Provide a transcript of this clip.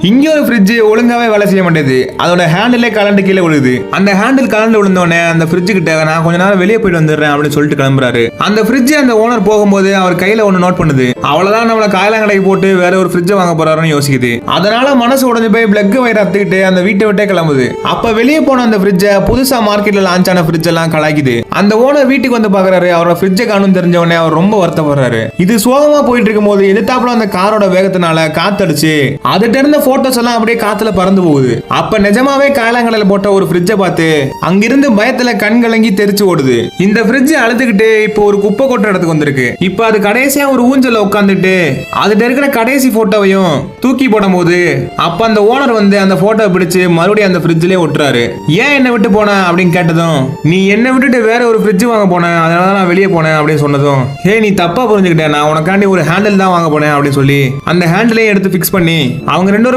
இங்க ஒரு ஃப்ரிட்ஜ் ஒழுங்காவே வேலை செய்ய மாட்டேது. அதோட ஹேண்டிலே கலண்டு கீழே விழுது. அந்த ஹேண்டில் கலண்டு விழுந்தோடனே அந்த ஃப்ரிட்ஜ் கிட்ட நான் கொஞ்ச நேரம் வெளியே போயிட்டு வந்துடுறேன் அப்படின்னு சொல்லிட்டு கிளம்புறாரு. அந்த ஃப்ரிட்ஜ் அந்த ஓனர் போகும்போது அவர் கையில ஒன்னு நோட் பண்ணுது. அவ்வளவுதான் நம்மள காயலாங்கடைக்கு போட்டு வேற ஒரு ஃப்ரிட்ஜ் வாங்க போறாருன்னு யோசிக்குது. அதனால மனசு உடஞ்சு போய் பிளக் வயிறு அத்துக்கிட்டு அந்த வீட்டை விட்டே கிளம்புது. அப்ப வெளியே போன அந்த ஃப்ரிட்ஜ புதுசா மார்க்கெட்ல லான்ச் ஆன ஃப்ரிட்ஜ் எல்லாம் கலாய்க்குது. அந்த ஓனர் வீட்டுக்கு வந்து பாக்குறாரு. அவரோட ஃப்ரிட்ஜை காணும் தெரிஞ்ச உடனே அவர் ரொம்ப வருத்தப்படுறாரு. இது சோகமா போயிட்டு இருக்கும் போது எதிர்த்தாப்புல அந்த காரோட வேகத்தினால காத்தடிச்சு அதுட்ட இருந்த போட்டோஸ் எல்லாம் அப்படியே காத்துல பறந்து போகுது. அப்ப நிஜமாவே காயலாங்கடையில போட்ட ஒரு ஃப்ரிட்ஜை பார்த்து அங்கிருந்து பயத்துல கண் கலங்கி தெரிச்சு ஓடுது. இந்த ஃப்ரிட்ஜ் அழுதுகிட்டு இப்போ ஒரு குப்பை கொட்டுற இடத்துக்கு வந்திருக்கு. இப்ப அது கடைசியா ஒரு ஊஞ்சல்ல உட்காந்துட்டு அதுட்ட இருக்கிற கடைசி போட்டோவையும் தூக்கி போடும் போது அப்ப அந்த ஓனர் வந்து அந்த போட்டோவை பிடிச்சு மறுபடியும் அந்த ஃப்ரிட்ஜ்லயே ஒட்டுறாரு. ஏன் என்ன விட்டு போன அப்படின்னு கேட்டதும், நீ என்ன விட்டுட்டு வேற ஒரு ஃப்ரிட்ஜ் வாங்க போனேன், அதனால நான் வெளியே போனேன் அப்படின்னு சொன்னதும், ஹே நீ தப்பா புரிஞ்சுக்கிட்டேன், நான் உனக்காண்டி ஒரு ஹேண்டில் தான் வாங்க போனேன் அப்படின்னு சொல்லி அந்த ஹேண்டிலையும் எடுத்து பிக்ஸ் பண்ணி அவங்க ரெண்டு